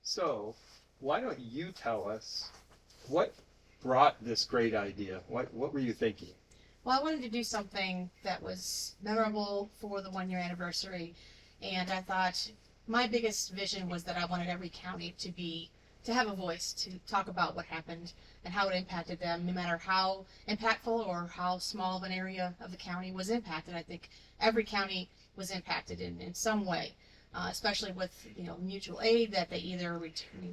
So, why don't you tell us what brought this great idea? What were you thinking? Well, I wanted to do something that was memorable for the 1 year anniversary, and I thought my biggest vision was that I wanted every county to have a voice to talk about what happened and how it impacted them, no matter how impactful or how small of an area of the county was impacted. I think every county was impacted in some way, especially with mutual aid that they either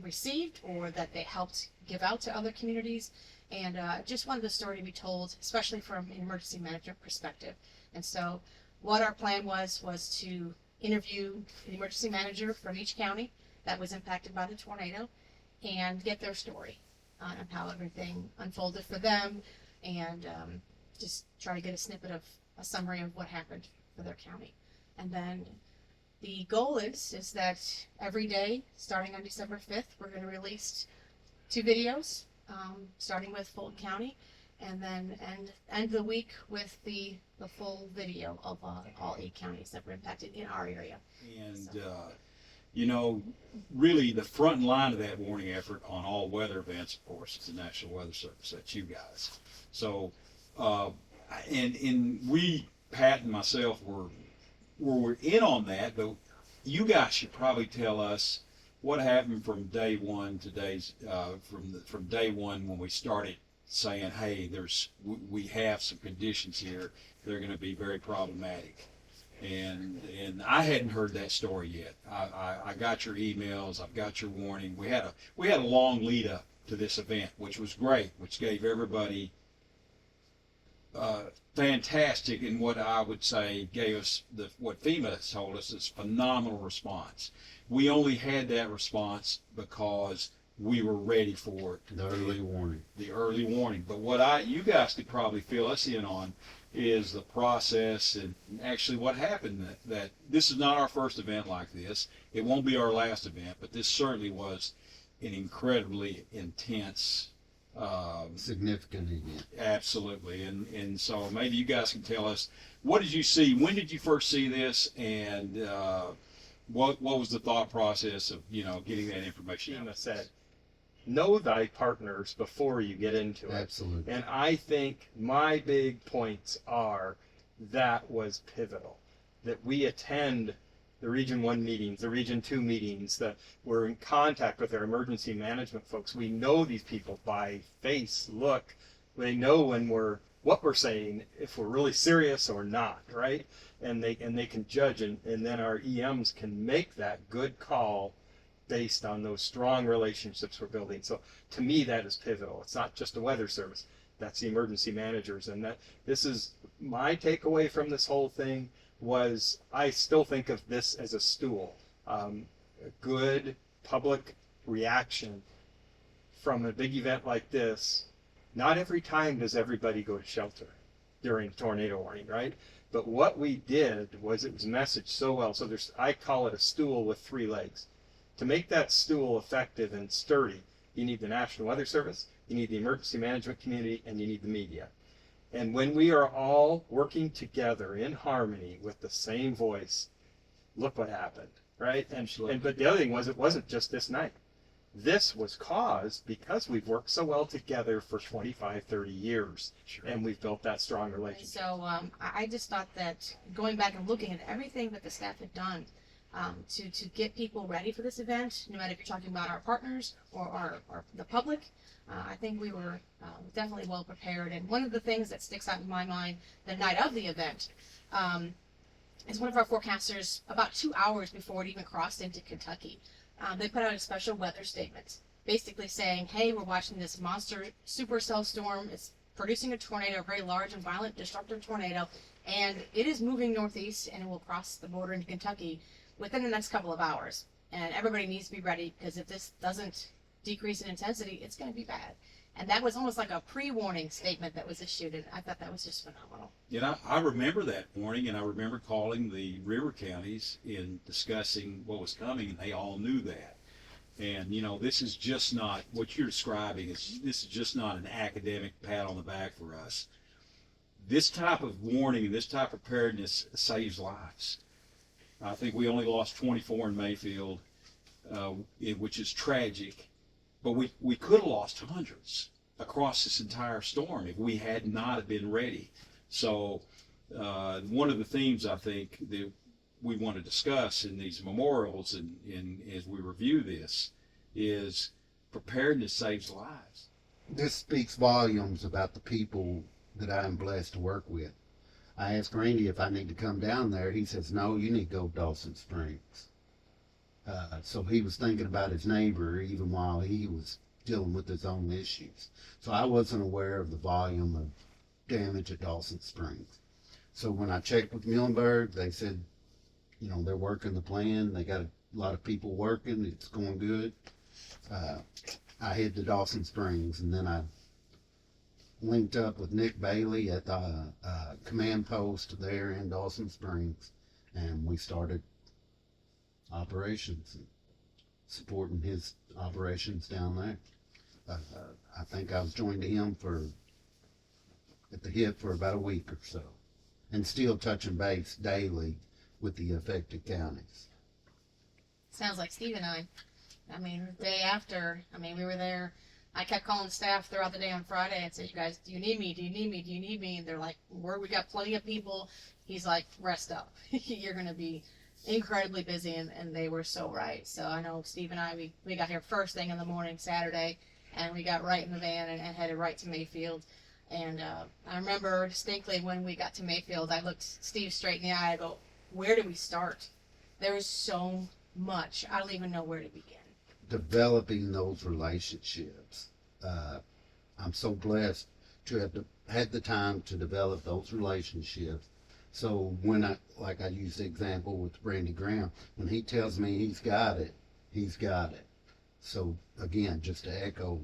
received or that they helped give out to other communities. And just wanted the story to be told, especially from an emergency management perspective. And so what our plan was to interview the emergency manager from each county that was impacted by the tornado and get their story on how everything unfolded for them, and just try to get a summary of what happened for their county. And then the goal is that every day, starting on December 5th, we're going to release 2 videos, starting with Fulton County, and then end the week with the full video of all 8 counties that were impacted in our area. And really the front line of that warning effort on all weather events, of course, is the National Weather Service. That's you guys. So, and we, Pat and myself, were in on that, but you guys should probably tell us what happened from day one to from day one when we started saying, hey, we have some conditions here that are going to be very problematic. And I hadn't heard that story yet. I got your emails. I've got your warning. We had a long lead up to this event, which was great, which gave everybody fantastic, and what I would say gave us what FEMA told us is phenomenal response. We only had that response because we were ready for it. The early warning. The early warning. But what you guys could probably fill us in on is the process and actually what happened. That this is not our first event like this. It won't be our last event, but this certainly was an incredibly intense, significant event. Absolutely. And so maybe you guys can tell us, what did you see? When did you first see this? And what was the thought process of getting that information out? FEMA said, know thy partners before you get into it. Absolutely. And I think my big points are that was pivotal, that we attend the Region 1 meetings, the Region 2 meetings, that we're in contact with our emergency management folks. We know these people by face, look. They know what we're saying, if we're really serious or not, right? And they can judge, and then our EMs can make that good call based on those strong relationships we're building. So to me, that is pivotal. It's not just a weather service. That's the emergency managers. And this is my takeaway from this whole thing was I still think of this as a stool. A good public reaction from a big event like this. Not every time does everybody go to shelter during tornado warning, right? But what we did was it was messaged so well. So I call it a stool with 3 legs. To make that stool effective and sturdy, you need the National Weather Service, you need the emergency management community, and you need the media. And when we are all working together in harmony with the same voice, look what happened, right? But the other thing was, it wasn't just this night. This was caused because we've worked so well together for 25, 30 years, Sure. And we've built that strong And relationship. so I just thought that going back and looking at everything that the staff had done to get people ready for this event, no matter if you're talking about our partners or the public, I think we were definitely well prepared. And one of the things that sticks out in my mind the night of the event is one of our forecasters, about 2 hours before it even crossed into Kentucky, they put out a special weather statement, basically saying, hey, we're watching this monster supercell storm. It's producing a tornado, a very large and violent destructive tornado, and it is moving northeast and it will cross the border into Kentucky within the next couple of hours. And everybody needs to be ready, because if this doesn't decrease in intensity, it's going to be bad. And that was almost like a pre-warning statement that was issued, and I thought that was just phenomenal. I remember that warning, and I remember calling the river counties and discussing what was coming, and they all knew that. And this is just not what you're describing. This is just not an academic pat on the back for us. This type of warning and this type of preparedness saves lives. I think we only lost 24 in Mayfield. which is tragic. But we could have lost hundreds across this entire storm if we had not been ready. So one of the themes I think that we want to discuss in these memorials and as we review this is preparedness saves lives. This speaks volumes about the people that I am blessed to work with. I asked Randy if I need to come down there. He says, no, you need to go to Dawson Springs. So he was thinking about his neighbor even while he was dealing with his own issues. So I wasn't aware of the volume of damage at Dawson Springs. So when I checked with Muhlenberg, they said, you know, they're working the plan. They got a lot of people working. It's going good. I head to Dawson Springs, and then I linked up with Nick Bailey at the command post there in Dawson Springs, and we started operations and supporting his operations down there. I think I was joined to him at the hip for about a week or so, and still touching base daily with the affected counties. Sounds like Steve and I. I mean, the day after, we were there. I kept calling staff throughout the day on Friday and said, you guys, do you need me? Do you need me? Do you need me? And they're like, we got plenty of people. He's like, rest up. You're going to be incredibly busy. And they were so right. So I know Steve and I, we got here first thing in the morning Saturday, and we got right in the van and headed right to Mayfield. And I remember distinctly when we got to Mayfield, I looked Steve straight in the eye. I go, where do we start? There is so much. I don't even know where to begin. Developing those relationships. I'm so blessed to have had the time to develop those relationships. So when I use the example with Randy Graham, when he tells me he's got it, he's got it. So again, just to echo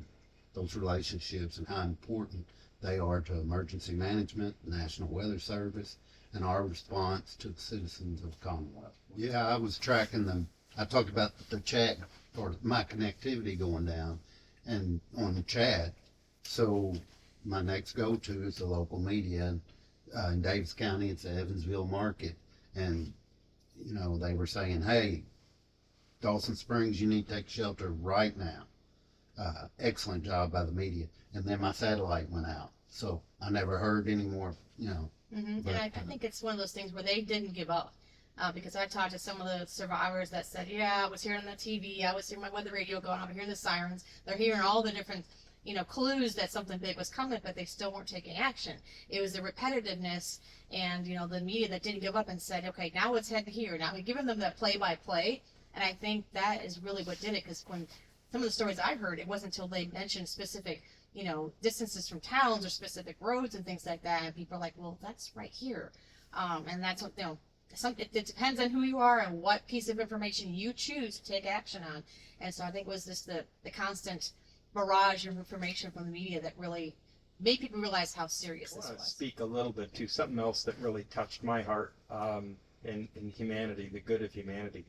those relationships and how important they are to emergency management, National Weather Service, and our response to the citizens of the Commonwealth. Yeah, I was tracking them. I talked about the chat or my connectivity going down and on the chat. So my next go-to is the local media. In Davis County, it's the Evansville Market. And, you know, they were saying, hey, Dawson Springs, you need to take shelter right now. Excellent job by the media. And then my satellite went out. So I never heard any more, you know. Mm-hmm. But, and I think it's one of those things where they didn't give up. Because I talked to some of the survivors that said, yeah, I was hearing the TV, I was hearing my weather radio going on, I'm hearing the sirens. They're hearing all the different, clues that something big was coming, but they still weren't taking action. It was the repetitiveness and, the media that didn't give up and said, okay, now let's head here. Now we've given them that play-by-play, and I think that is really what did it, because when some of the stories I heard, it wasn't until they mentioned specific, distances from towns or specific roads and things like that, and people are like, well, that's right here. And that's what, it depends on who you are and what piece of information you choose to take action on. And so I think it was just the constant barrage of information from the media that really made people realize how serious this I want to was. speak a little bit to something else that really touched my heart in humanity, the good of humanity.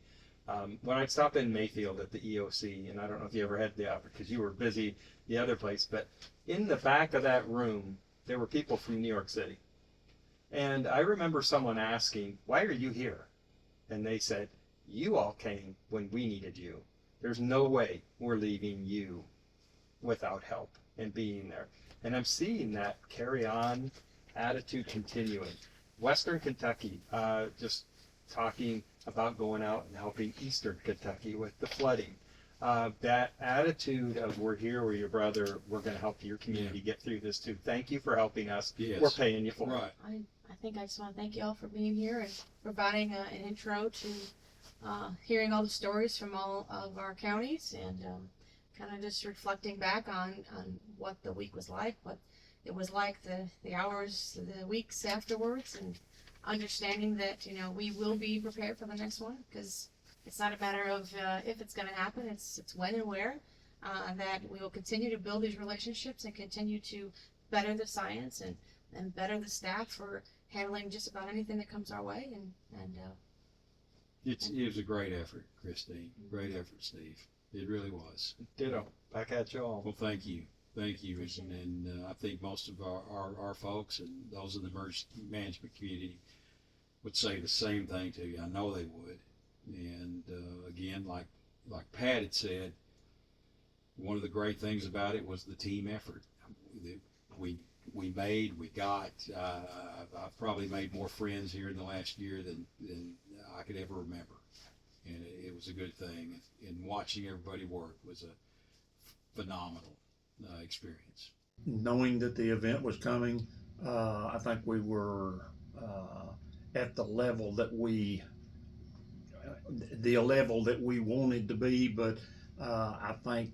When I'd stop in Mayfield at the EOC, and I don't know if you ever had the opportunity because you were busy the other place, but in the back of that room, there were people from New York City. And I remember someone asking, why are you here? And they said, you all came when we needed you. There's no way we're leaving you without help and being there. And I'm seeing that carry on attitude continuing. Western Kentucky, just talking about going out and helping Eastern Kentucky with the flooding. That attitude of we're here, we're your brother, we're going to help your community get through this too. Thank you for helping us. Yes. We're paying you for it. I think I just want to thank you all for being here and providing an intro to hearing all the stories from all of our counties and kind of just reflecting back on what the week was like, what it was like the hours, the weeks afterwards, and understanding that, we will be prepared for the next one, because it's not a matter of if it's going to happen, it's when and where, and that we will continue to build these relationships and continue to better the science and better the staff for handling just about anything that comes our way. It was a great effort, Christine. Great effort, Steve. It really was. Ditto. Back at you all. Well, thank you. Thank you. And I think most of our folks and those in the emergency management community would say the same thing to you. I know they would. And again, like like Pat had said, one of the great things about it was the team effort. We got. I've probably made more friends here in the last year than I could ever remember, and it was a good thing. And watching everybody work was a phenomenal experience. Knowing that the event was coming, I think we were at the level that we wanted to be, but I think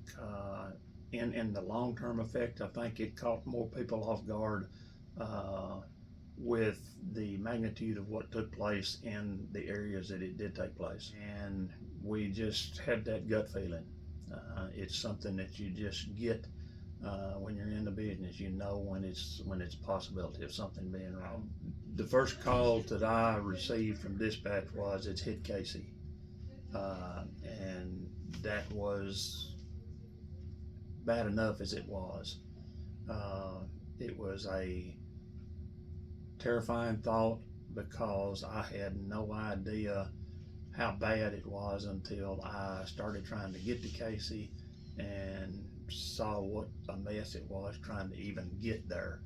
in the long-term effect, I think it caught more people off guard with the magnitude of what took place in the areas that it did take place. And we just had that gut feeling. It's something that you just get when you're in the business. You know when it's a possibility of something being wrong. The first call that I received from dispatch was, "It's hit Casey," and that was bad enough as it was. It was a terrifying thought because I had no idea how bad it was until I started trying to get to Casey and saw what a mess it was trying to even get there.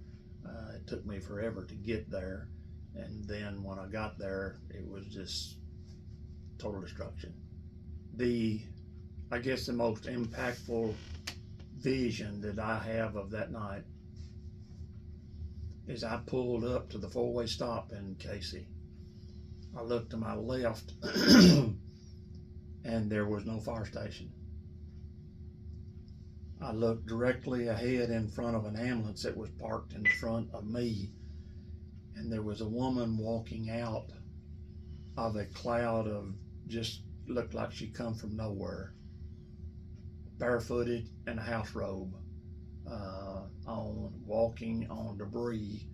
It took me forever to get there, and then when I got there, it was just total destruction. I guess the most impactful vision that I have of that night is I pulled up to the four-way stop in Casey. I looked to my left and there was no fire station. I looked directly ahead in front of an ambulance that was parked in front of me, and there was a woman walking out of a cloud of just looked like she come from nowhere, barefooted in a house robe, walking on debris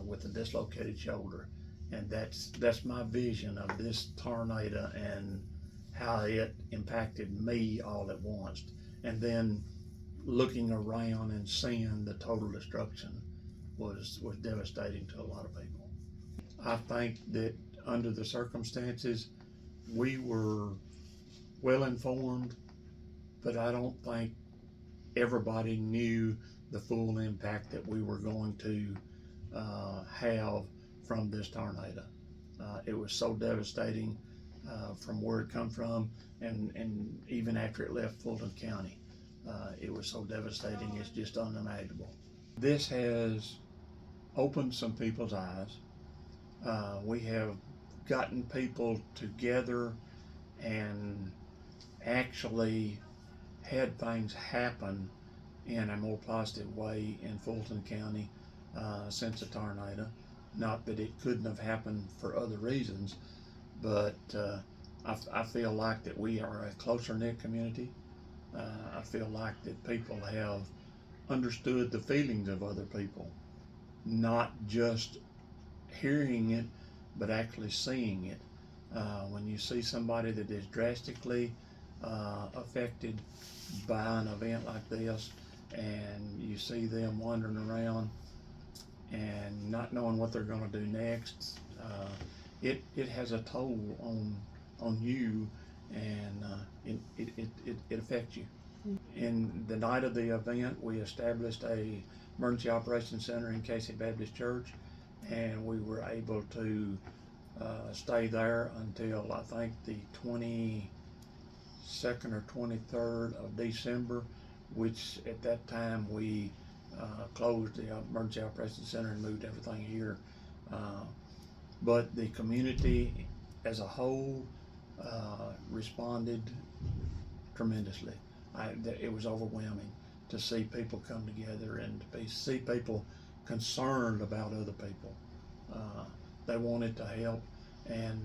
with a dislocated shoulder. And that's my vision of this tornado and how it impacted me all at once. And then looking around and seeing the total destruction was devastating to a lot of people. I think that under the circumstances, we were well informed, but I don't think everybody knew the full impact that we were going to have from this tornado. It was so devastating from where it come from, and even after it left Fulton County, it was so devastating, it's just unimaginable. This has opened some people's eyes. We have gotten people together and actually had things happen in a more positive way in Fulton County since the tornado. Not that it couldn't have happened for other reasons, but I feel like that we are a closer knit community. I feel like that people have understood the feelings of other people, not just hearing it, but actually seeing it. When you see somebody that is drastically affected by an event like this, and you see them wandering around and not knowing what they're going to do next, it has a toll on you, and it affects you. In the night of the event, we established a emergency operations center in Casey Baptist Church, and we were able to stay there until I think the 22nd or 23rd of December, which at that time we closed the emergency operations center and moved everything here. But the community as a whole responded tremendously. It was overwhelming to see people come together and to see people concerned about other people. They wanted to help, and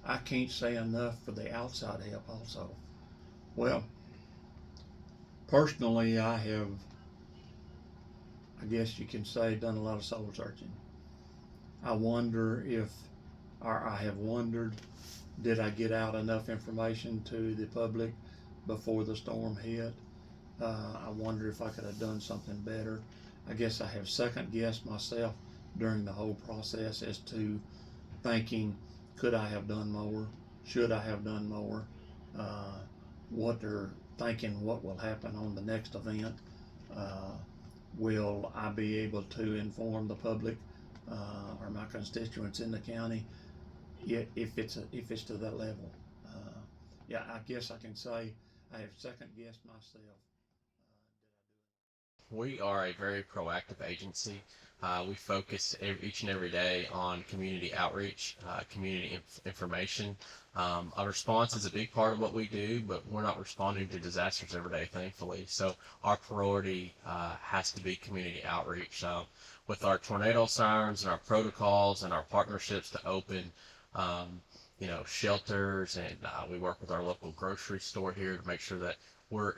I can't say enough for the outside help also. Well, personally, I have, I guess you can say, done a lot of soul searching. I have wondered, did I get out enough information to the public before the storm hit? I wonder if I could have done something better. I guess I have second guessed myself during the whole process as to thinking, could I have done more? Should I have done more? what they're thinking, what will happen on the next event. Will I be able to inform the public or my constituents in the county? Yeah, if it's to that level. Yeah, I guess I can say I have second guessed myself. We are a very proactive agency. We focus each and every day on community outreach, community information. Our response is a big part of what we do, but we're not responding to disasters every day, thankfully. So our priority has to be community outreach. With our tornado sirens and our protocols and our partnerships to open shelters, and we work with our local grocery store here to make sure that we're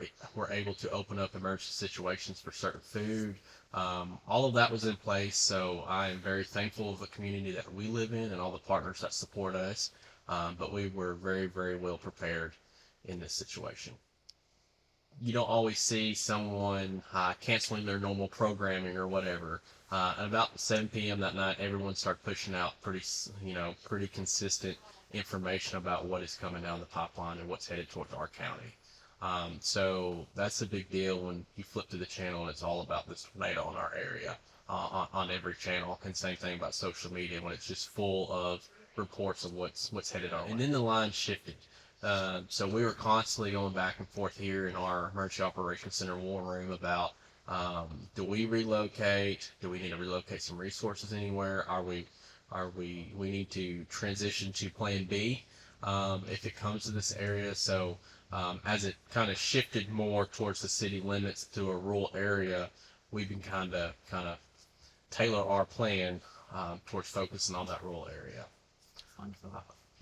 able to open up emergency situations for certain food. All of that was in place, so I am very thankful of the community that we live in and all the partners that support us. But we were very, very well prepared in this situation. You don't always see someone canceling their normal programming or whatever. At about 7 p.m. that night, everyone started pushing out pretty consistent information about what is coming down the pipeline and what's headed towards our county. So that's a big deal when you flip to the channel and it's all about this tornado in our area on every channel. And same thing about social media when it's just full of reports of what's headed our way. And then the line shifted. So we were constantly going back and forth here in our Emergency Operations Center war room about do we relocate? Do we need to relocate some resources anywhere? We need to transition to Plan B if it comes to this area. So as it kind of shifted more towards the city limits to a rural area, we've been kind of tailor our plan towards focusing on that rural area. Wonderful.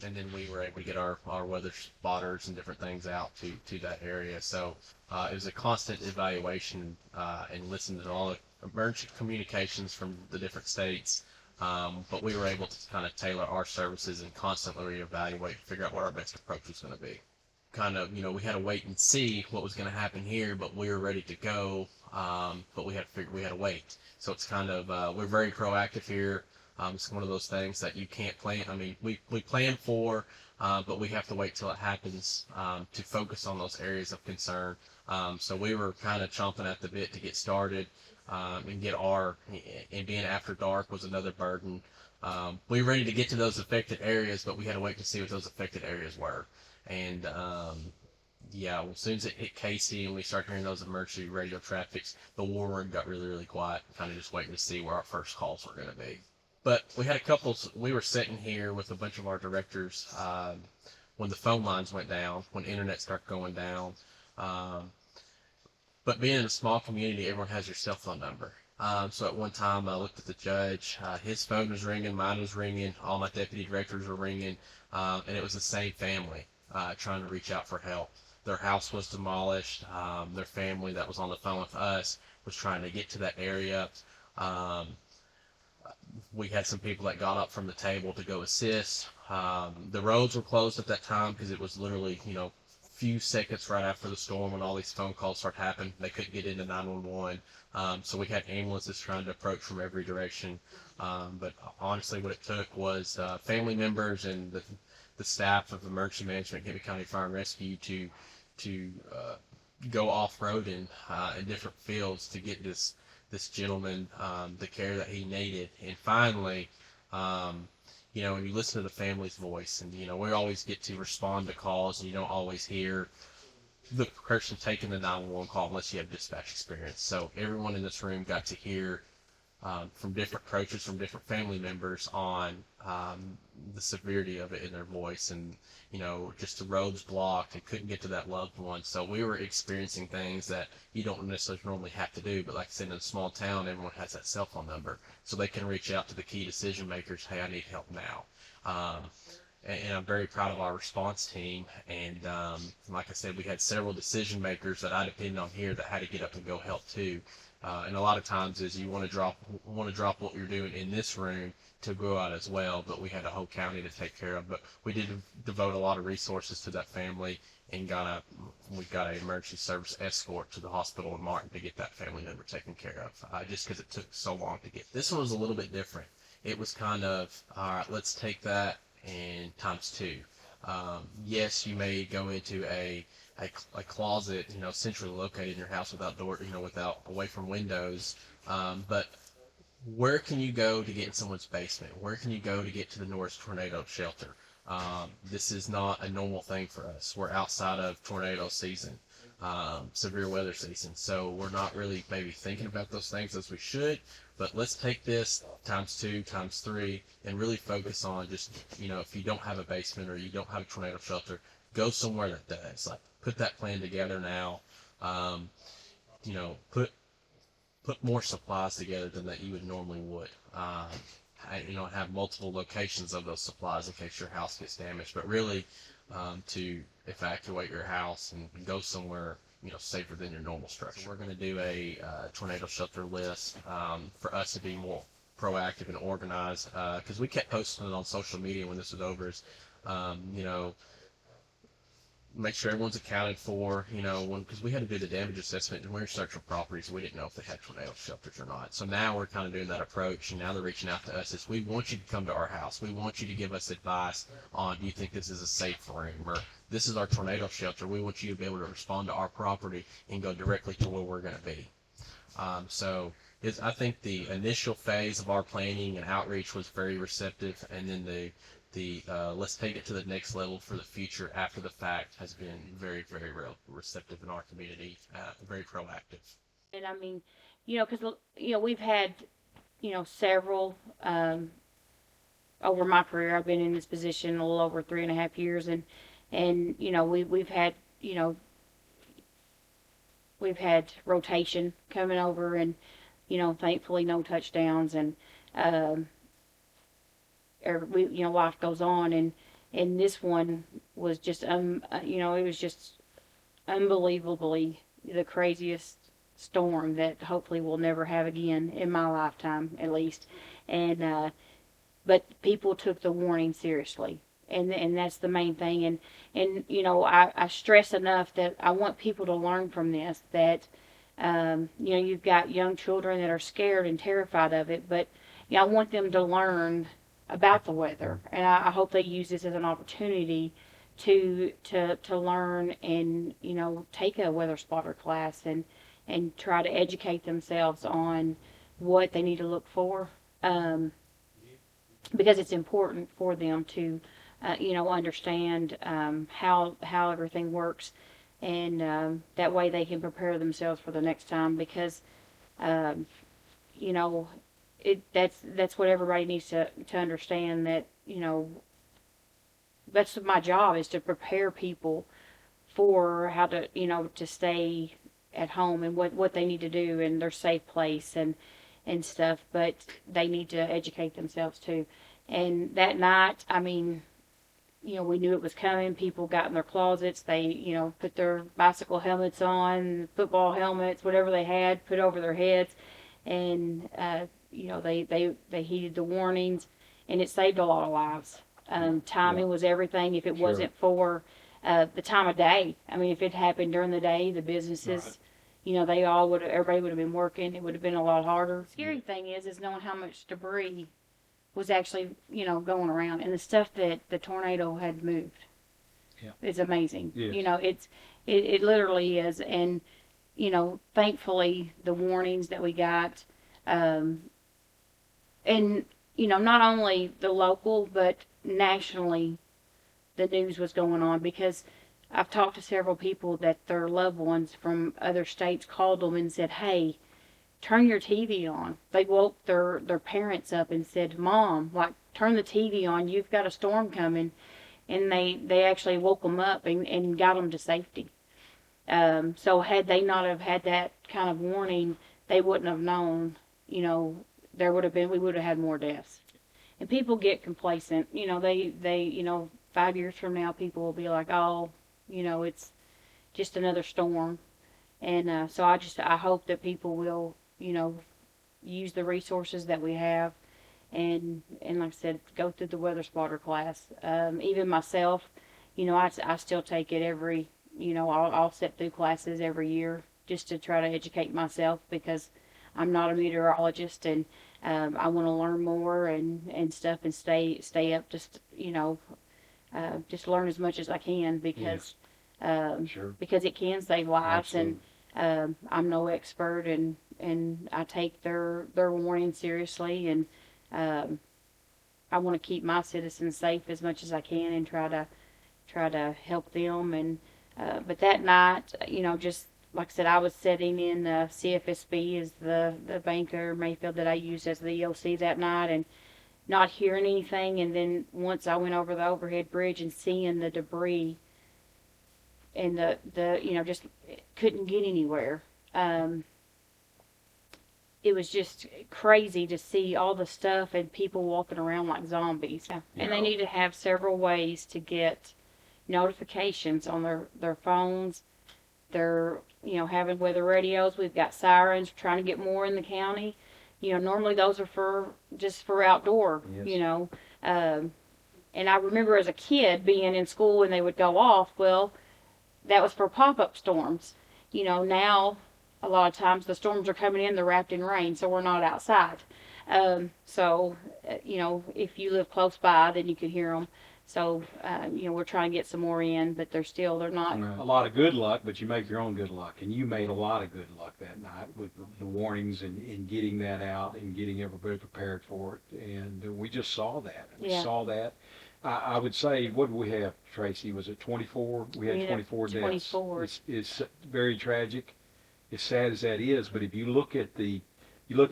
And then we were able to get our weather spotters and different things out to that area. So it was a constant evaluation and listening to all the emergency communications from the different states. But we were able to kind of tailor our services and constantly reevaluate and figure out what our best approach was going to be. Kind of, we had to wait and see what was going to happen here, but we were ready to go. But we had to wait. So it's kind of, we're very proactive here. It's one of those things that you can't plan. I mean, we plan for, but we have to wait till it happens to focus on those areas of concern. So we were kind of chomping at the bit to get started and being after dark was another burden. We were ready to get to those affected areas, but we had to wait to see what those affected areas were. And well, as soon as it hit Casey and we started hearing those emergency radio traffics, the war room got really, really quiet, kind of just waiting to see where our first calls were going to be. But we were sitting here with a bunch of our directors when the phone lines went down, when internet started going down. But being in a small community, everyone has your cell phone number. So at one time I looked at the judge, his phone was ringing, mine was ringing, all my deputy directors were ringing, and it was the same family trying to reach out for help. Their house was demolished. Their family that was on the phone with us was trying to get to that area. We had some people that got up from the table to go assist. The roads were closed at that time because it was literally, few seconds right after the storm when all these phone calls started happening. They couldn't get into 911. So we had ambulances trying to approach from every direction. But honestly, what it took was family members and the staff of Emergency Management, Kentucky County Fire and Rescue to go off-road in different fields to get this gentleman the care that he needed. And finally, when you listen to the family's voice, and we always get to respond to calls, and you don't always hear the person taking the 911 call unless you have dispatch experience. So everyone in this room got to hear from different approaches from different family members on the severity of it in their voice, and just the roads blocked and couldn't get to that loved one. So we were experiencing things that you don't necessarily normally have to do, but like I said, in a small town, everyone has that cell phone number, so they can reach out to the key decision makers. Hey, I need help now. And I'm very proud of our response team. And like I said, we had several decision makers that I depended on here that had to get up and go help too. And a lot of times is you want to drop what you're doing in this room to go out as well, but we had a whole county to take care of. But we did devote a lot of resources to that family, and we got an emergency service escort to the hospital in Martin to get that family member taken care of, just because it took so long to get. This one was a little bit different. It was kind of, all right, let's take that and times two. Yes, you may go into a a closet, centrally located in your house without door, without away from windows. But where can you go to get in someone's basement? Where can you go to get to the nearest tornado shelter? This is not a normal thing for us. We're outside of tornado season, severe weather season. So we're not really maybe thinking about those things as we should, but let's take this times 2, times 3, and really focus on just, if you don't have a basement or you don't have a tornado shelter, go somewhere that does. Like, put that plan together now. Put more supplies together than that you would normally would. Have multiple locations of those supplies in case your house gets damaged, but really to evacuate your house and go somewhere safer than your normal structure. We're going to do a tornado shelter list for us to be more proactive and organized, because we kept posting it on social media when this was over. Make sure everyone's accounted for, because we had to do the damage assessment and we were searching properties. We didn't know if they had tornado shelters or not. So now we're kind of doing that approach, and now they're reaching out to us. We want you to come to our house. We want you to give us advice on, do you think this is a safe room, or this is our tornado shelter. We want you to be able to respond to our property and go directly to where we're going to be. I think the initial phase of our planning and outreach was very receptive, and then the let's take it to the next level for the future after the fact has been very, very receptive in our community, very proactive. And I mean, because, we've had, several, over my career, I've been in this position a little over 3.5 years, and we've had, we've had rotation coming over, and, thankfully no touchdowns, and, life goes on, and this one was just, it was just unbelievably the craziest storm that hopefully we'll never have again in my lifetime, at least. And, but people took the warning seriously, and that's the main thing. And I stress enough that I want people to learn from this, that, you've got young children that are scared and terrified of it, but, I want them to learn about the weather, and I hope they use this as an opportunity to learn and take a weather spotter class and try to educate themselves on what they need to look for, because it's important for them to understand how everything works, and that way they can prepare themselves for the next time, because that's what everybody needs to understand, that that's my job, is to prepare people for how to to stay at home, and what they need to do in their safe place and stuff, but they need to educate themselves too. And that night, I mean, we knew it was coming. People got in their closets. They, put their bicycle helmets on, football helmets, whatever they had, put over their heads, and they heeded the warnings, and it saved a lot of lives. Timing was everything. If it wasn't for the time of day, I mean, if it happened during the day, the businesses, everybody would have been working. It would have been a lot harder. The scary thing is knowing how much debris was actually, going around, and the stuff that the tornado had moved. Yeah. It's amazing. Yes. It literally is, and thankfully the warnings that we got, and not only the local but nationally, the news was going on, because I've talked to several people that their loved ones from other states called them and said, "Hey, turn your TV on." They woke their parents up and said, "Mom, turn the TV on. You've got a storm coming." And they actually woke them up and got them to safety. So had they not have had that kind of warning, they wouldn't have known, we would have had more deaths. And people get complacent, they 5 years from now, people will be like, "Oh, it's just another storm." And so I hope that people will, use the resources that we have, and like I said, go through the weather spotter class. Even myself, I still take it every, I'll sit through classes every year just to try to educate myself, because I'm not a meteorologist, and I want to learn more and stuff, and stay up, just just learn as much as I can, because Sure. because it can save lives. Absolutely. And I'm no expert, and I take their warning seriously, and I want to keep my citizens safe as much as I can, and try to help them. And but that night, just like I said, I was sitting in CFSB as the banker Mayfield that I used as the EOC that night, and not hearing anything. And then once I went over the overhead bridge and seeing the debris, and the just couldn't get anywhere. It was just crazy to see all the stuff and people walking around like zombies. Yeah. And they need to have several ways to get notifications on their phones. They're, having weather radios. We've got sirens, trying to get more in the county. Normally those are just for outdoor, Yes. And I remember as a kid being in school and they would go off. Well, that was for pop-up storms. Now a lot of times the storms are coming in, they're wrapped in rain, so we're not outside. So, if you live close by, then you can hear them. So, we're trying to get some more in, but they're not. A lot of good luck, but you make your own good luck. And you made a lot of good luck that night with the warnings and getting that out and getting everybody prepared for it. And we just saw that. We saw that. I would say, what did we have, Tracy? Was it 24? We had 24 deaths. 24. It's very tragic, as sad as that is. But if you look at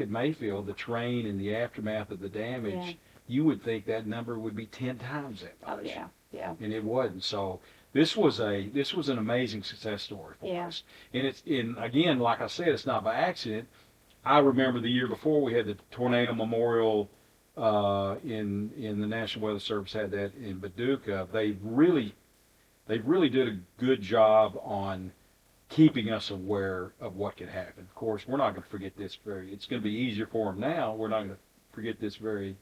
Mayfield, the terrain and the aftermath of the damage, you would think that number would be 10 times that much. Oh yeah. And it wasn't. So this was an amazing success story for us. And again, like I said, it's not by accident. I remember the year before we had the tornado memorial in the National Weather Service had that in Paducah. They really did a good job on keeping us aware of what could happen. Of course, we're not going to forget this it's going to be easier for them now. We're not going to forget this very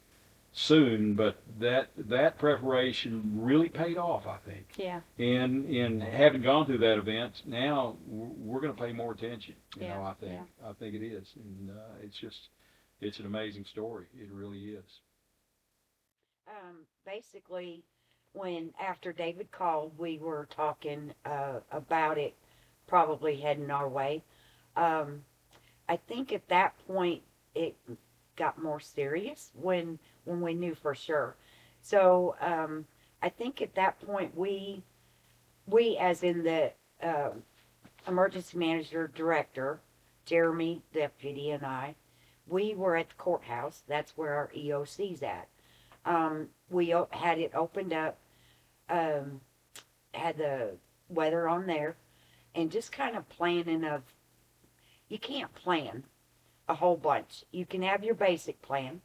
soon, but that preparation really paid off, I think. Yeah. And having gone through that event, now we're going to pay more attention. I think. Yeah. I think it is, and it's an amazing story. It really is. Basically, after David called, we were talking about it probably heading our way. I think at that point it got more serious when we knew for sure. So I think at that point we as in the emergency manager director, Jeremy deputy, and I, we were at the courthouse. That's where our EOC's at. We had it opened up, had the weather on there, and just kind of planning of, you can't plan a whole bunch. You can have your basic plan,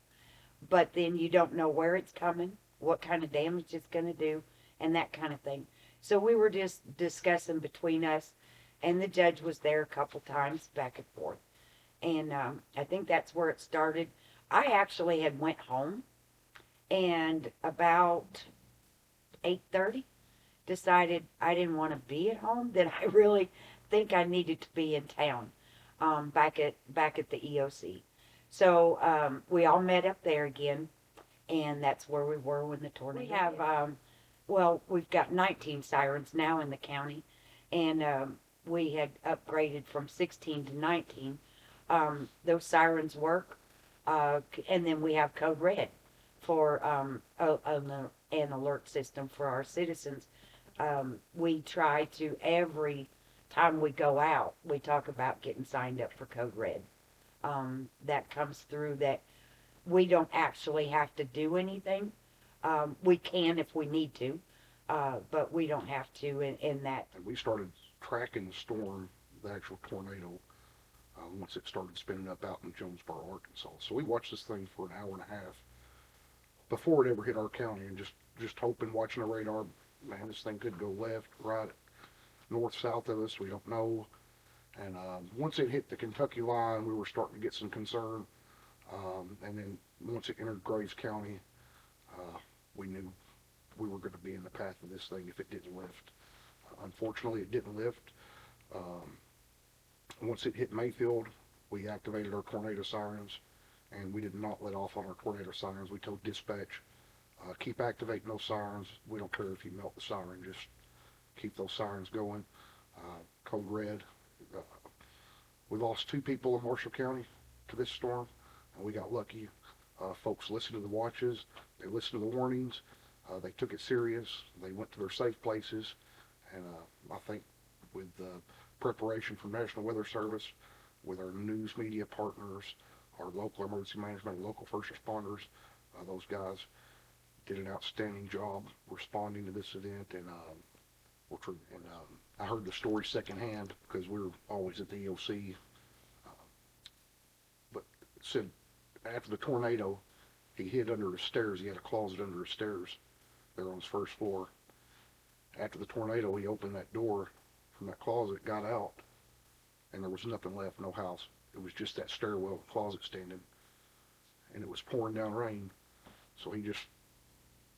but then you don't know where it's coming, what kind of damage it's going to do, and that kind of thing. So we were just discussing between us, and the judge was there a couple times back and forth. And I think that's where it started. I actually had went home, and about 8:30 decided I didn't want to be at home, that I really think I needed to be in town, back at the EOC. So we all met up there again, and that's where we were when the tornado. We have we've got 19 sirens now in the county, and we had upgraded from 16 to 19. Those sirens work, and then we have code red for an alert system for our citizens. We try to, every time we go out, we talk about getting signed up for code red. That comes through, that we don't actually have to do anything. We can if we need to, but we don't have to in that. And we started tracking the storm, the actual tornado, once it started spinning up out in Jonesboro, Arkansas. So we watched this thing for an hour and a half before it ever hit our county, and just hoping, watching the radar, man, this thing could go left, right, north, south of us, we don't know. And once it hit the Kentucky line, we were starting to get some concern. And then once it entered Graves County, we knew we were going to be in the path of this thing if it didn't lift. Unfortunately, it didn't lift. Once it hit Mayfield, we activated our tornado sirens, and we did not let off on our tornado sirens. We told dispatch, keep activating those sirens. We don't care if you melt the siren, just keep those sirens going. Code red. Uh, we lost 2 people in Marshall County to this storm, and we got lucky. Folks listened to the watches, they listened to the warnings, they took it serious, they went to their safe places, and I think with preparation from National Weather Service, with our news media partners, our local emergency management, local first responders, those guys did an outstanding job responding to this event, and I heard the story secondhand because we're always at the EOC. But it said after the tornado, he hid under the stairs. He had a closet under the stairs there on his first floor. After the tornado, he opened that door from that closet, got out, and there was nothing left, no house. It was just that stairwell closet standing, and it was pouring down rain. So he just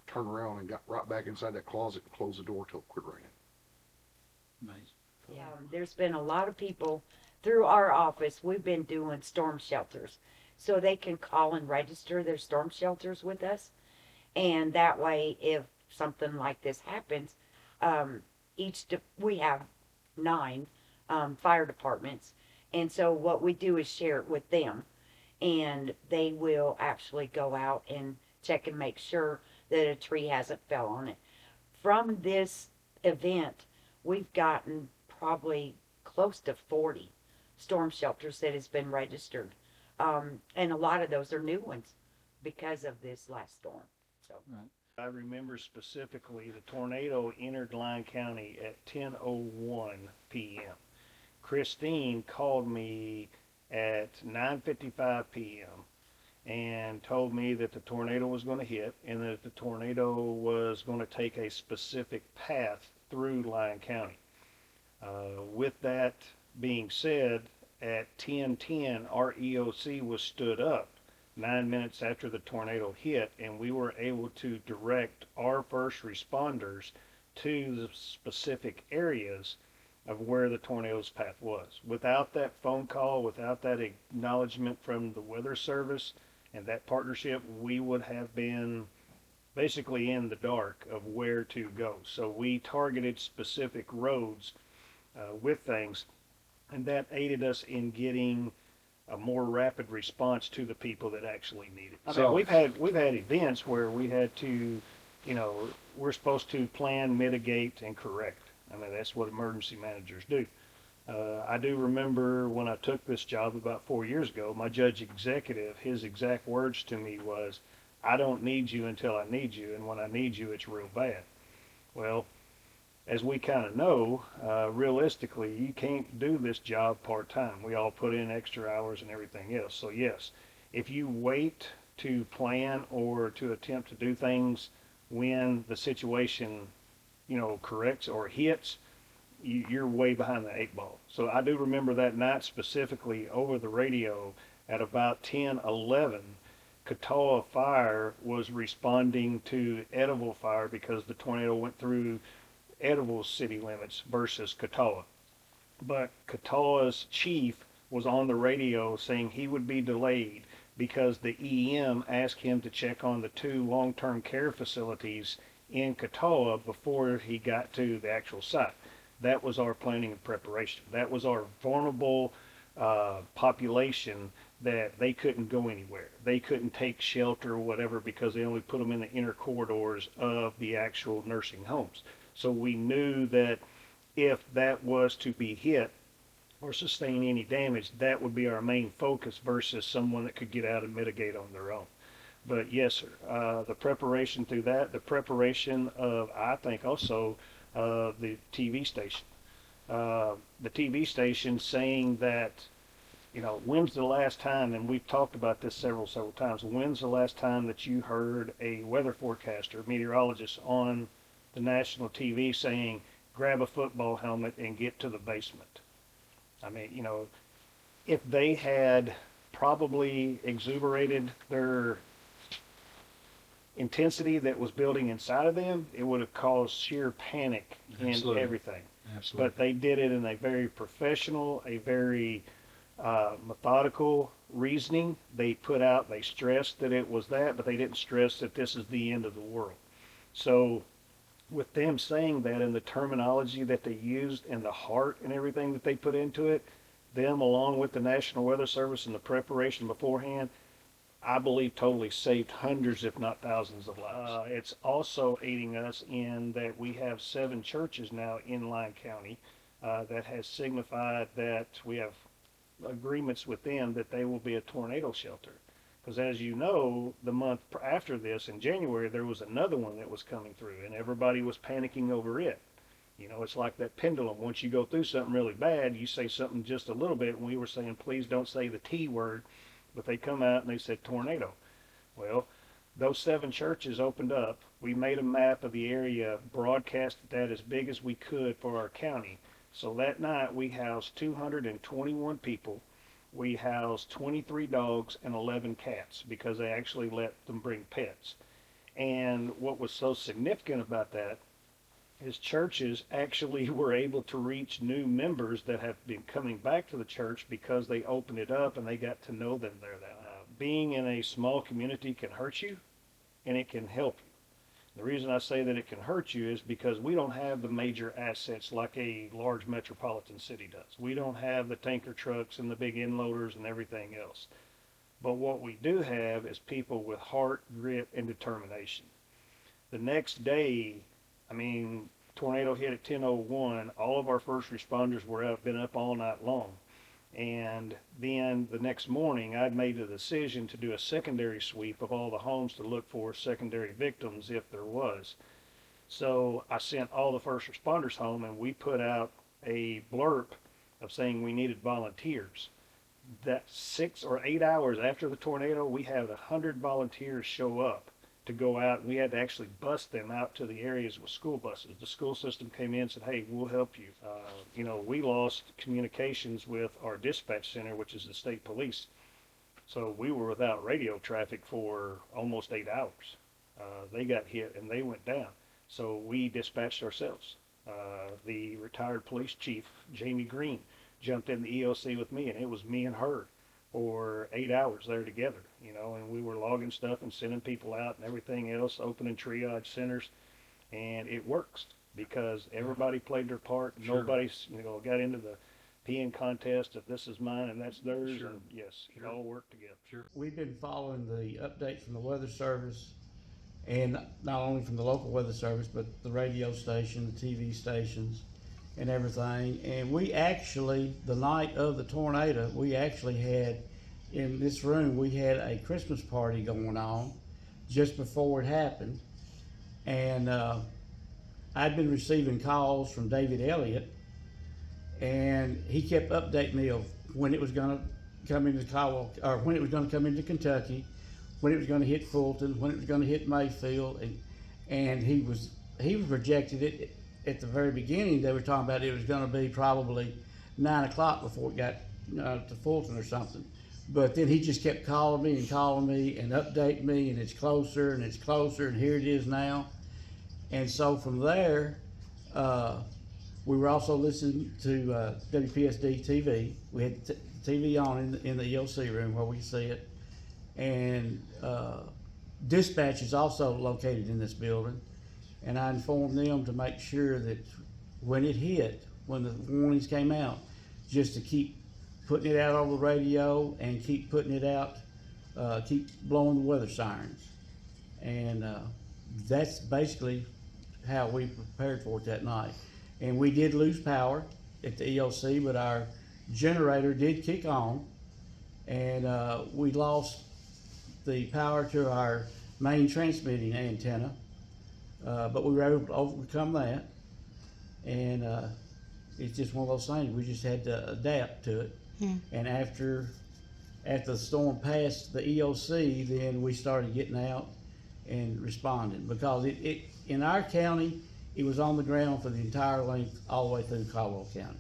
turned around and got right back inside that closet and closed the door till it quit raining. Amazing. Yeah, there's been a lot of people through our office. We've been doing storm shelters, so they can call and register their storm shelters with us, and that way, if something like this happens, we have 9 fire departments, and so what we do is share it with them, and they will actually go out and check and make sure that a tree hasn't fell on it. From this event, we've gotten probably close to 40 storm shelters that has been registered. And a lot of those are new ones because of this last storm. So I remember specifically the tornado entered Lyon County at 10:01 p.m. Christine called me at 9:55 p.m. and told me that the tornado was going to hit and that the tornado was going to take a specific path through Lyon County. With that being said, at 10:10, our EOC was stood up 9 minutes after the tornado hit, and we were able to direct our first responders to the specific areas of where the tornado's path was. Without that phone call, without that acknowledgement from the Weather Service and that partnership, we would have been basically in the dark of where to go. So we targeted specific roads with things, and that aided us in getting a more rapid response to the people that actually need it. So we've had events where we had to, we're supposed to plan, mitigate, and correct. I mean, that's what emergency managers do. I do remember when I took this job about 4 years ago, my judge executive, his exact words to me was, "I don't need you until I need you, and when I need you, it's real bad." Well, as we kind of know, realistically, you can't do this job part-time. We all put in extra hours and everything else. So yes, if you wait to plan or to attempt to do things when the situation, corrects or hits, you're way behind the 8 ball. So I do remember that night specifically over the radio at about 10:11, Catawba Fire was responding to Edible Fire because the tornado went through Edible city limits versus Catawba. But Catawba's chief was on the radio saying he would be delayed because the EM asked him to check on the 2 long-term care facilities in Catawba before he got to the actual site. That was our planning and preparation. That was our vulnerable population that they couldn't go anywhere. They couldn't take shelter or whatever because they only put them in the inner corridors of the actual nursing homes. So we knew that if that was to be hit or sustain any damage, that would be our main focus versus someone that could get out and mitigate on their own. But yes, sir, the preparation through that, the preparation of, I think also, the TV station. The TV station saying that, when's the last time, and we've talked about this several times, when's the last time that you heard a weather forecaster, meteorologist on the national TV saying, grab a football helmet and get to the basement? I mean, if they had probably exuberated their intensity that was building inside of them, it would have caused sheer panic in Absolutely. everything. Absolutely. But they did it in a very professional, a very methodical reasoning. They stressed that it was that, but they didn't stress that this is the end of the world. So with them saying that and the terminology that they used and the heart and everything that they put into it, them along with the National Weather Service and the preparation beforehand, I believe totally saved hundreds, if not thousands of lives. It's also aiding us in that we have 7 churches now in Lyon County that has signified that we have agreements with them that they will be a tornado shelter. Because as you know, the month after this, in January, there was another one that was coming through, and everybody was panicking over it. You know, it's like that pendulum. Once you go through something really bad, you say something just a little bit, and we were saying, please don't say the T word, but they come out and they said tornado. Well, those 7 churches opened up. We made a map of the area, broadcasted that as big as we could for our county. So that night we housed 221 people. We housed 23 dogs and 11 cats because they actually let them bring pets. And what was so significant about that is churches actually were able to reach new members that have been coming back to the church because they opened it up and they got to know them there. Being in a small community can hurt you and it can help you. The reason I say that it can hurt you is because we don't have the major assets like a large metropolitan city does. We don't have the tanker trucks and the big inloaders and everything else. But what we do have is people with heart, grit, and determination. The next day, I mean, tornado hit at 10:01. All of our first responders been up all night long. And then the next morning, I'd made a decision to do a secondary sweep of all the homes to look for secondary victims if there was. So I sent all the first responders home, and we put out a blurb of saying we needed volunteers. That 6 or 8 hours after the tornado, we had 100 volunteers show up to go out. We had to actually bus them out to the areas with school buses. The school system came in and said, hey, we'll help you. You know, we lost communications with our dispatch center, which is the state police. So we were without radio traffic for almost 8 hours. They got hit and they went down. So we dispatched ourselves. The retired police chief, Jamie Green, jumped in the EOC with me, and it was me and her for 8 hours there together, you know, and we were logging stuff and sending people out and everything else, opening triage centers, and it works because everybody played their part. Sure. Nobody's, you know, got into the peeing contest of this is mine and that's theirs. Sure. And yes, it all worked together. Sure. We've been following the updates from the Weather Service, and not only from the local Weather Service, but the radio station, the TV stations, and everything. And we actually, the night of the tornado, we actually had, in this room, we had a Christmas party going on just before it happened. And I'd been receiving calls from David Elliott, and he kept updating me of when it was gonna come into Caldwell, or when it was gonna come into Kentucky, when it was gonna hit Fulton, when it was gonna hit Mayfield, and he projected it. At the very beginning, they were talking about it was going to be probably 9 o'clock before it got to Fulton or something. But then he just kept calling me and updating me, and it's closer and it's closer, and here it is now. And so from there, we were also listening to WPSD TV. We had TV on in the EOC room where we could see it. And dispatch is also located in this building. And I informed them to make sure that when it hit, when the warnings came out, just to keep putting it out on the radio and keep putting it out, keep blowing the weather sirens. And that's basically how we prepared for it that night. And we did lose power at the EOC, but our generator did kick on, and we lost the power to our main transmitting antenna. But we were able to overcome that, and it's just one of those things. We just had to adapt to it. And after the storm passed the EOC, then we started getting out and responding, because it in our county, it was on the ground for the entire length all the way through Caldwell County.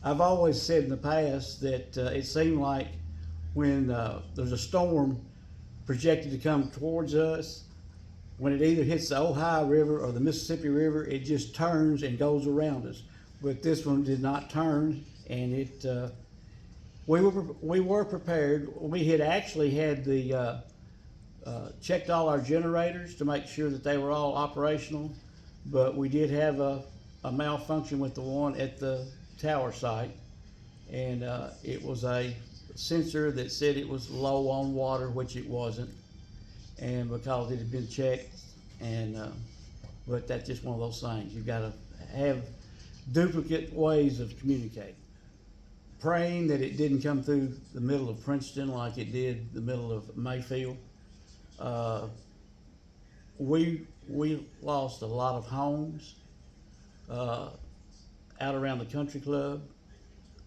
I've always said in the past that it seemed like when there's a storm projected to come towards us, when it either hits the Ohio River or the Mississippi River, it just turns and goes around us. But this one did not turn, and we were prepared. We had actually had checked all our generators to make sure that they were all operational. but we did have a malfunction with the one at the tower site. And it was a sensor that said it was low on water, which it wasn't. And because it had been checked, and but that's just one of those things. You've got to have duplicate ways of communicating. Praying that it didn't come through the middle of Princeton like it did the middle of Mayfield. We lost a lot of homes out around the country club.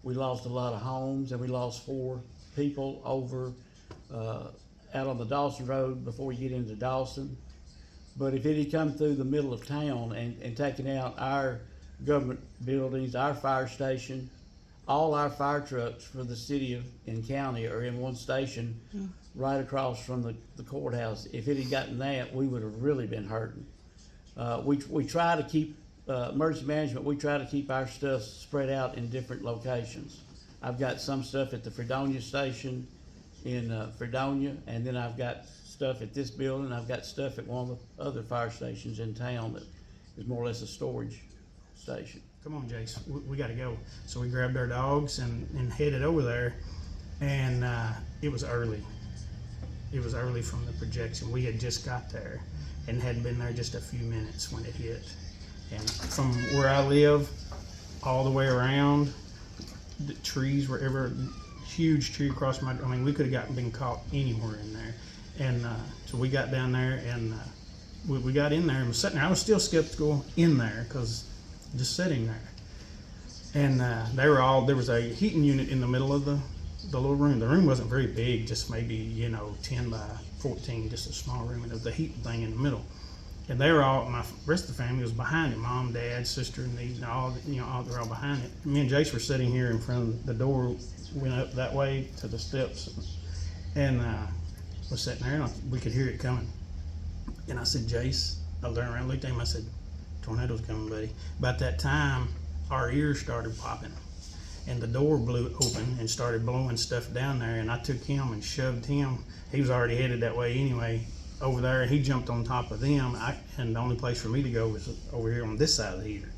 We lost a lot of homes, and we lost 4 people over out on the Dawson Road before you get into Dawson. But if it had come through the middle of town and taken out our government buildings, our fire station, all our fire trucks for the city and county are in one station right across from the courthouse. If it had gotten that, we would have really been hurting. We try to keep, emergency management, we try to keep our stuff spread out in different locations. I've got some stuff at the Fredonia station in Fredonia, and then I've got stuff at this building. I've got stuff at one of the other fire stations in town that is more or less a storage station. Come on, Jace, we gotta go. So we grabbed our dogs and headed over there, and it was early. It was early from the projection. We had just got there and hadn't been there just a few minutes when it hit. And from where I live, all the way around, the trees were ever, huge tree across my, I mean, we could have been caught anywhere in there. And so we got down there, and we got in there and was sitting there. I was still skeptical in there, because just sitting there. And there was a heating unit in the middle of the little room. The room wasn't very big, just maybe, 10 by 14, just a small room, and there was the heating thing in the middle. And they were all, my rest of the family was behind it. Mom, dad, sister, and these, and all, they're all behind it. Me and Jace were sitting here in front of the door, went up that way to the steps, and was sitting there, and we could hear it coming. And I said, Jace, I turned around, looked at him, I said, tornado's coming, buddy. About that time, our ears started popping, and the door blew open and started blowing stuff down there, and I took him and shoved him. He was already headed that way anyway, over there, and he jumped on top of them, and the only place for me to go was over here on this side of the heater.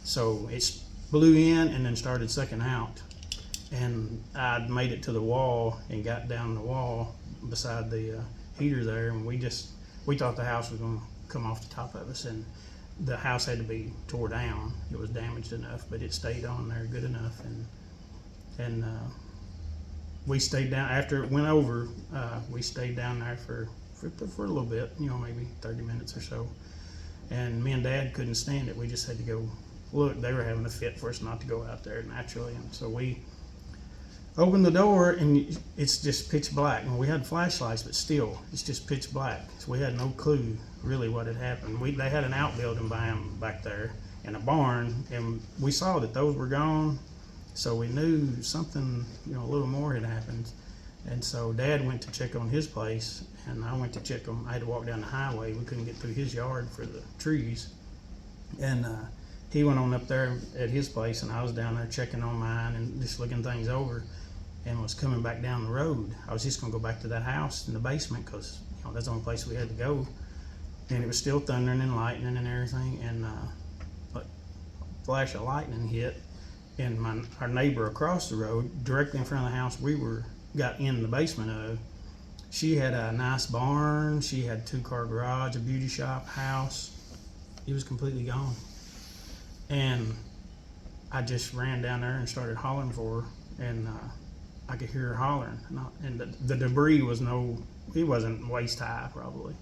So it blew in and then started sucking out, and I made it to the wall and got down the wall beside the heater there, and we thought the house was going to come off the top of us, and the house had to be tore down. It was damaged enough, but it stayed on there good enough, and we stayed down after it went over. We stayed down there for a little bit, maybe 30 minutes or so. And me and Dad couldn't stand it. We just had to go look. They were having a fit for us not to go out there naturally, and so we opened the door, and it's just pitch black. And we had flashlights, but still, it's just pitch black. So we had no clue really what had happened. They had an outbuilding back there and a barn, and we saw that those were gone. So we knew something, a little more had happened. And so Dad went to check on his place, and I went to check on. I had to walk down the highway. We couldn't get through his yard for the trees. And he went on up there at his place, and I was down there checking on mine and just looking things over, and was coming back down the road. I was just going to go back to that house in the basement, because that's the only place we had to go. And it was still thundering and lightning and everything, and a flash of lightning hit, and our neighbor across the road, directly in front of the house we got in the basement of, she had a nice barn, she had 2-car garage, a beauty shop, house. It was completely gone. And I just ran down there and started hollering for her, and I could hear her hollering, and the debris it wasn't waist high probably.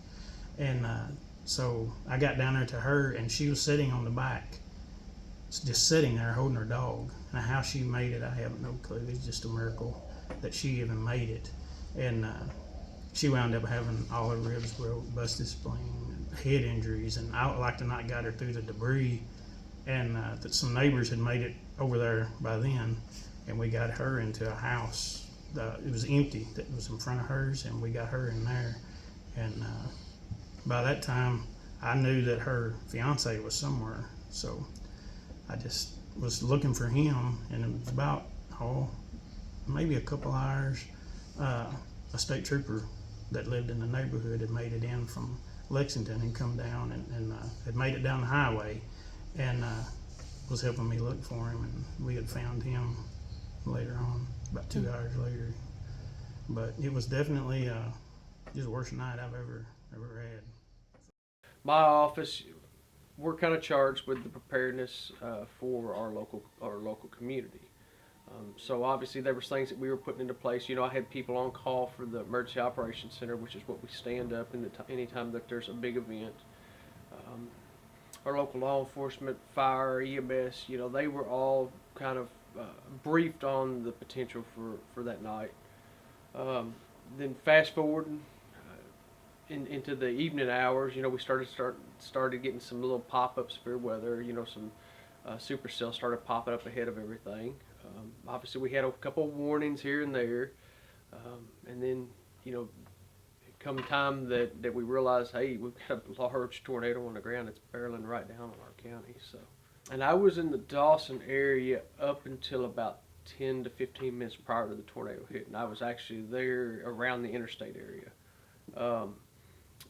And so I got down there to her, and she was sitting on the back, just sitting there holding her dog. And how she made it, I have no clue. It's just a miracle that she even made it. And she wound up having all her ribs broke, busted spleen, head injuries, and I like to not got her through the debris. And that some neighbors had made it over there by then, and we got her into a house. It was empty, that was in front of hers, and we got her in there. And by that time, I knew that her fiance was somewhere, so I just was looking for him, and it was about maybe a couple hours. A state trooper that lived in the neighborhood had made it in from Lexington and come down and had made it down the highway and was helping me look for him, and we had found him later on, about 2 hours later. But it was definitely just the worst night I've ever had. My office, we're kind of charged with the preparedness for our local community. So obviously there was things that we were putting into place. You know, I had people on call for the Emergency Operations Center, which is what we stand up in anytime that there's a big event. Our local law enforcement, fire, EMS, you know, they were all kind of briefed on the potential for that night. Then fast forwarding into the evening hours, you know, we started getting some little pop-ups for weather. You know, some supercells started popping up ahead of everything. Obviously, we had a couple warnings here and there, and then, you know, come time that we realized, hey, we've got a large tornado on the ground that's barreling right down on our county. So, and I was in the Dawson area up until about 10 to 15 minutes prior to the tornado hitting. I was actually there around the interstate area,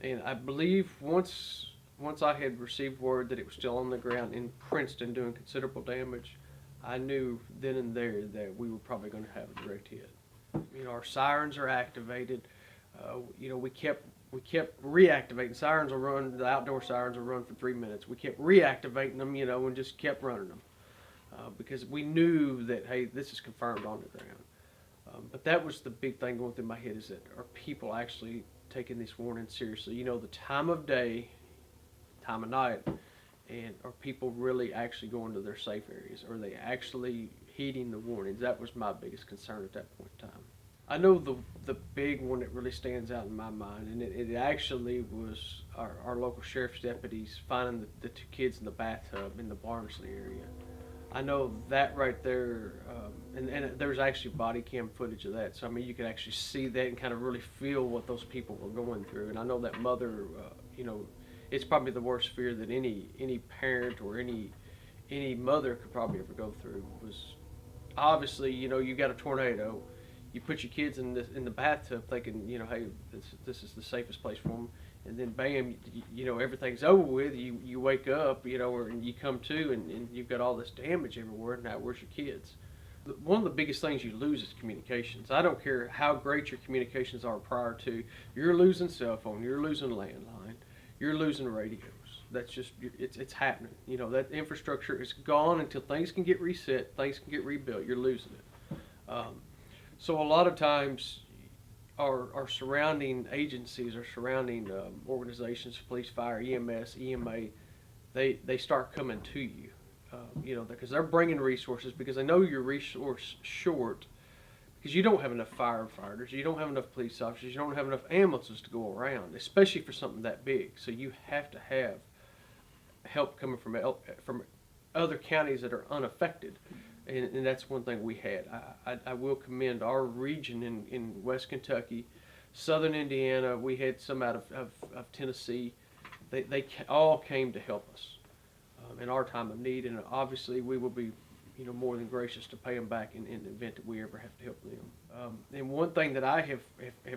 and I believe once I had received word that it was still on the ground in Princeton doing considerable damage, I knew then and there that we were probably going to have a direct hit. You know, our sirens are activated. You know, we kept reactivating. Sirens will run. The outdoor sirens will run for 3 minutes. We kept reactivating them, you know, and just kept running them because we knew that, hey, this is confirmed on the ground. But that was the big thing going through my head, is that are people actually taking these warnings seriously? You know, the time of day, time of night, and are people really actually going to their safe areas? Are they actually heeding the warnings? That was my biggest concern at that point in time. I know the big one that really stands out in my mind, and it actually was our local sheriff's deputies finding the 2 kids in the bathtub in the Barnsley area. I know that right there, and there's actually body cam footage of that. So, I mean, you can actually see that and kind of really feel what those people were going through. And I know that mother, you know, it's probably the worst fear that any parent or any mother could probably ever go through. Was obviously, you know, you got a tornado, you put your kids in the bathtub thinking, you know, hey, this is the safest place for them, and then bam, you know, everything's over with. You wake up, you know, or you come to, and you've got all this damage everywhere. Now, where's your kids? One of the biggest things you lose is communications. I don't care how great your communications are prior to, you're losing cell phone, you're losing landline, you're losing radios. That's just, it's happening. You know, that infrastructure is gone until things can get reset, things can get rebuilt. You're losing it. So a lot of times our surrounding agencies, our surrounding organizations, police, fire, EMS, EMA, they start coming to you, you know, because they're bringing resources, because they know you're resource short, because you don't have enough firefighters, you don't have enough police officers, you don't have enough ambulances to go around, especially for something that big. So you have to have help coming from other counties that are unaffected. And that's one thing we had. I will commend our region in West Kentucky, Southern Indiana. We had some out of Tennessee. They all came to help us in our time of need, and obviously we will be, you know, more than gracious to pay them back in the event that we ever have to help them. And one thing that I have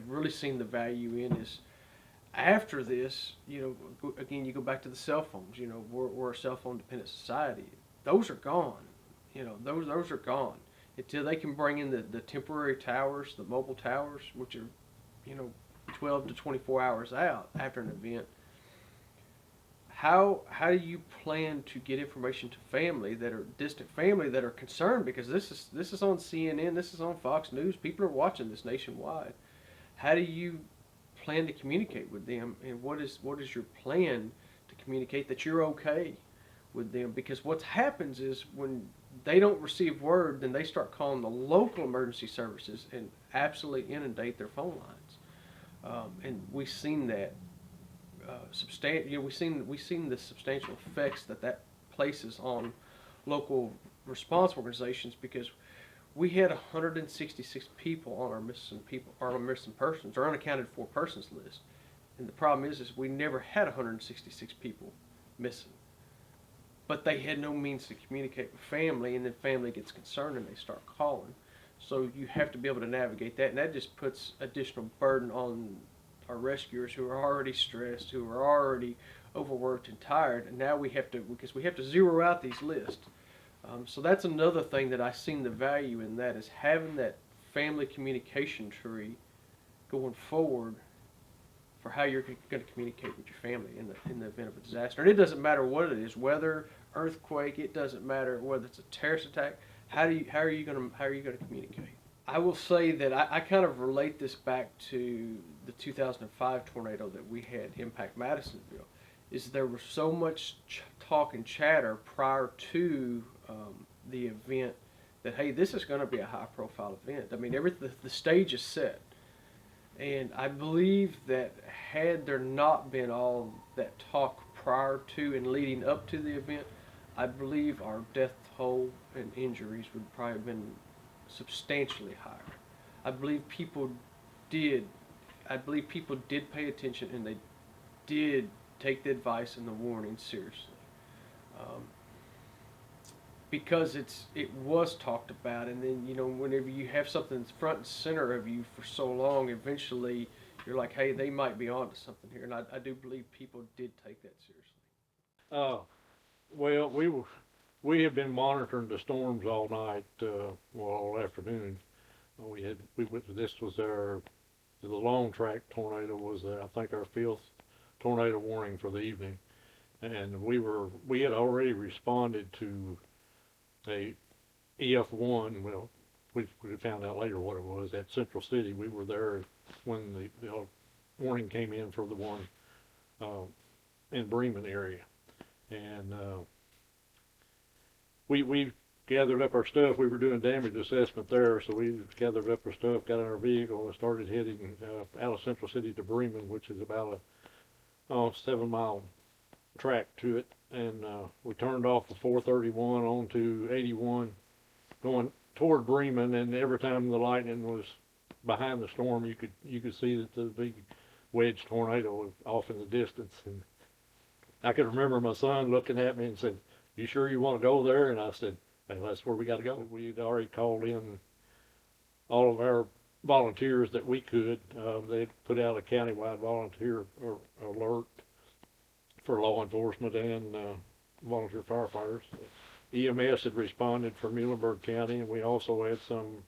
really seen the value in is, after this, you know, again, you go back to the cell phones. You know, we're a cell phone dependent society. Those are gone. You know, those are gone until they can bring in the temporary towers, the mobile towers, which are, you know, 12 to 24 hours out after an event. How do you plan to get information to family that are distant family that are concerned, because this is on CNN, this is on Fox News, people are watching this nationwide. How do you plan to communicate with them, and what is your plan to communicate that you're okay with them? Because what happens is, when they don't receive word, then they start calling the local emergency services and absolutely inundate their phone lines. And we've seen that you know, we've seen the substantial effects that places on local response organizations, because we had 166 people on our missing persons or unaccounted for persons list. And the problem is we never had 166 people missing. But they had no means to communicate with family, and then family gets concerned and they start calling. So you have to be able to navigate that, and that just puts additional burden on our rescuers who are already stressed, who are already overworked and tired, and now we have to, because we have to zero out these lists. So that's another thing that I seen the value in, that is having that family communication tree going forward for how you're going to communicate with your family in the event of a disaster. And it doesn't matter what it is, weather, earthquake, it doesn't matter whether it's a terrorist attack. How are you going to communicate? I will say that I kind of relate this back to the 2005 tornado that we had impact Madisonville. Is there was so much talk and chatter prior to the event that, hey, this is going to be a high-profile event. I mean, the stage is set. And I believe that had there not been all that talk prior to and leading up to the event, I believe our death toll and injuries would probably have been substantially higher. I believe people did pay attention, and they did take the advice and the warning seriously. Because it was talked about, and then, you know, whenever you have something that's front and center of you for so long, eventually you're like, hey, they might be onto something here, and I do believe people did take that seriously. Well, we have been monitoring the storms all night, all afternoon. This was the long track tornado was, I think, our 5th tornado warning for the evening, and we had already responded to a EF1. Well, we found out later what it was at Central City. We were there when the warning came in for the one in Bremen area, and we gathered up our stuff. We were doing damage assessment there, so we gathered up our stuff, got in our vehicle, and started heading out of Central City to Bremen, which is about a 7-mile track to it. And we turned off the 431 onto 81 going toward Bremen, and every time the lightning was behind the storm, you could see that the big wedge tornado was off in the distance. And I could remember my son looking at me and said, "You sure you want to go there?" And I said, "Hey, that's where we got to go." We'd already called in all of our volunteers that we could. They'd put out a countywide volunteer alert for law enforcement and volunteer firefighters. EMS had responded from Muhlenberg County, and we also had some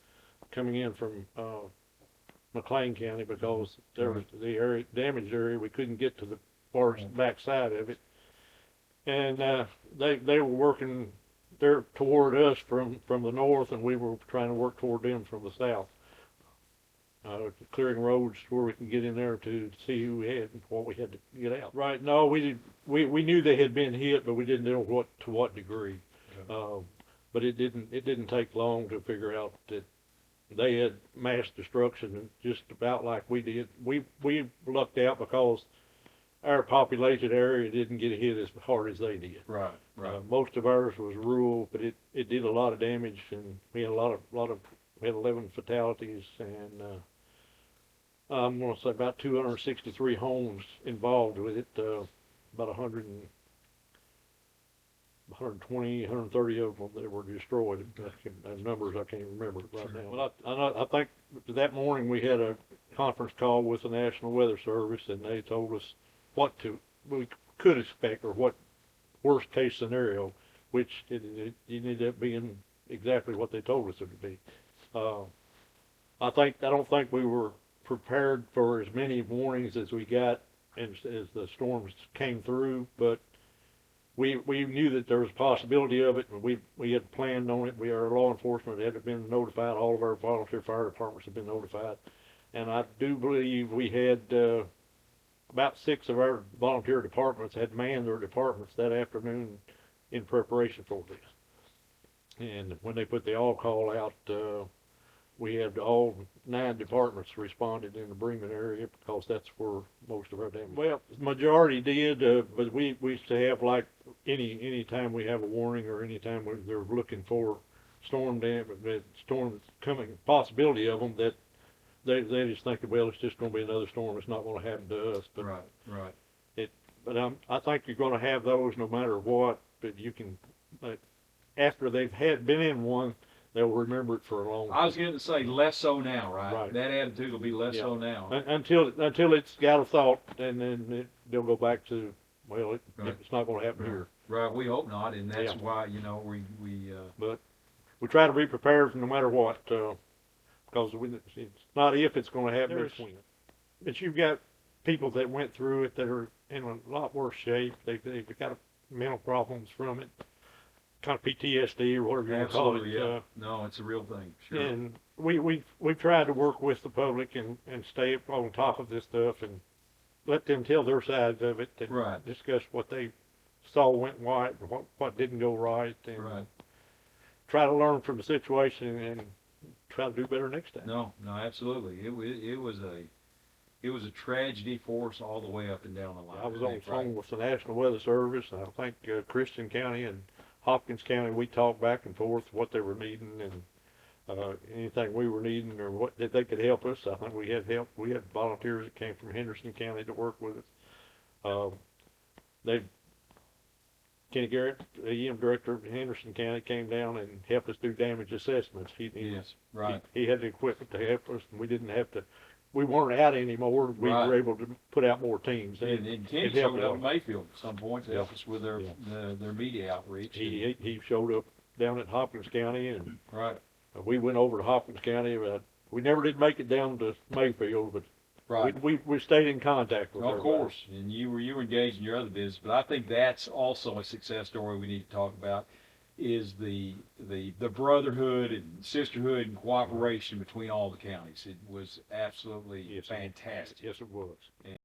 coming in from McLean County, because there was the damaged area. We couldn't get to the far back side of it, and they were working there toward us from the north, and we were trying to work toward them from the south. Clearing roads where we can get in there to see who we had and what we had to get out. Right? No, we knew they had been hit, but we didn't know to what degree. Okay. But it didn't take long to figure out that they had mass destruction, just about like we did. We lucked out because our populated area didn't get hit as hard as they did. Right. Most of ours was rural, but it did a lot of damage, and we had we had 11 fatalities, and I'm going to say about 263 homes involved with it. About 120, 130 of them that were destroyed. Numbers I can't remember right now. But I think that morning we had a conference call with the National Weather Service, and they told us what we could expect, or what worst case scenario, which it ended up being exactly what they told us it would be. I don't think we were prepared for as many warnings as we got as the storms came through, but we knew that there was a possibility of it, and we had planned on it. Our law enforcement had been notified. All of our volunteer fire departments had been notified, and I do believe we had about 6 of our volunteer departments had manned their departments that afternoon in preparation for this. And when they put the all-call out, we had all 9 departments responded in the Bremen area, because that's where most of our damage. Well, the majority did, but we used to have, like, any time we have a warning, or any time they're looking for storm damage, storms coming, possibility of them, that they just think, well, it's just going to be another storm. It's not going to happen to us. But Right. But I think you're going to have those no matter what. But you can, after they've been in one, they'll remember it for a long time. I was going to say less so now, right? Right. That attitude will be less Yeah. so now. Until it's got a thought, and then they'll go back to, well, Right. it's not going to happen Right. here. Right. We hope not, and that's Yeah. why we But we try to be prepared no matter what, because it's not if it's going to happen, it's when. But you've got people that went through it that are in a lot worse shape. They've got mental problems from it, kind of PTSD or whatever you want to call it. absolutely, yeah. No, it's a real thing. Sure. And we've tried to work with the public and stay on top of this stuff and let them tell their sides of it and Right. discuss what they saw went right and what didn't go right, and Right. try to learn from the situation and try to do better next time. No, absolutely. It was a tragedy for us all the way up and down the line. I was on the think, phone right? with the National Weather Service, and I think Christian County and Hopkins County, we talked back and forth what they were needing and anything we were needing or what that they could help us. I think we had help. We had volunteers that came from Henderson County to work with us. Kenny Garrett, the EM director of Henderson County, came down and helped us do damage assessments. Yes, right. He had the equipment to help us, and we didn't have to. We weren't out anymore. We Right. were able to put out more teams. And Kenny it helped showed up out. in Mayfield at some point to help Yeah. us with their media outreach. He showed up down at Hopkins County, and Right. we went over to Hopkins County. We never did make it down to Mayfield, but Right. we stayed in contact with Of everybody. course, and you were engaged in your other business, but I think that's also a success story we need to talk about, is the brotherhood and sisterhood and cooperation between all the counties. It was absolutely Yes, fantastic. Yes, it was.